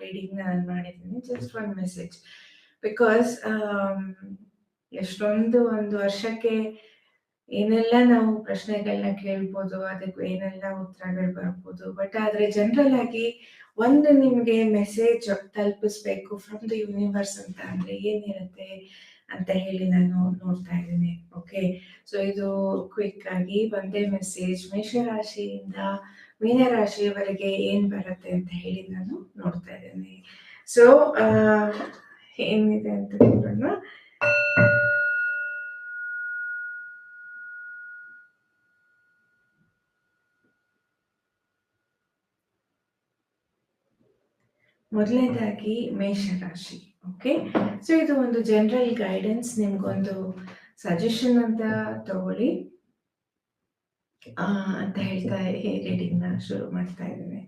Reading ನಾನು ಮಾಡಿದ್ದೀನಿ. Just ಒಂದು ಮೆಸೇಜ್. ಬಿಕಾಸ್ ಎಷ್ಟೊಂದು ಒಂದು ವರ್ಷಕ್ಕೆ ಏನೆಲ್ಲ ನಾವು ಪ್ರಶ್ನೆಗಳನ್ನ ಕೇಳ್ಬೋದು, ಅದಕ್ಕೆ ಏನೆಲ್ಲ ಉತ್ತರಗಳು ಬರ್ಬೋದು. ಬಟ್ ಆದರೆ ಜನರಲ್ ಆಗಿ ಒಂದು ನಿಮಗೆ ಮೆಸೇಜ್ ತಲುಪಿಸ್ಬೇಕು ಫ್ರಮ್ ದ ಯೂನಿವರ್ಸ್ ಅಂತ ಅಂದರೆ ಏನಿರುತ್ತೆ ಅಂತ ಹೇಳಿ ನಾನು ನೋಡ್ತಾ ಇದ್ದೀನಿ. ಓಕೆ, ಸೊ ಇದು ಕ್ವಿಕ್ ಆಗಿ ಒಂದೇ ಮೆಸೇಜ್ ಮೇಷರಾಶಿಯಿಂದ ಮೀನರಾಶಿಯವರೆಗೆ ಏನು ಬರುತ್ತೆ ಅಂತ ಹೇಳಿ ನಾನು ನೋಡ್ತಾ ಇದ್ದೀನಿ. ಸೊ ಏನಿದೆ ಅಂತ ನೋಡೋಣ. ಮೊದಲನೇದಾಗಿ ಮೇಷರಾಶಿ. ಓಕೆ, ಸೊ ಇದು ಒಂದು ಜನರಲ್ ಗೈಡೆನ್ಸ್, ನಿಮ್ಗೊಂದು ಸಜೆಷನ್ ಅಂತ ತಗೊಳ್ಳಿ ಅಂತ ಹೇಳ್ತಾ ರೀಡಿಂಗ್ನ ಶುರು ಮಾಡ್ತಾ ಇದ್ದೀನಿ.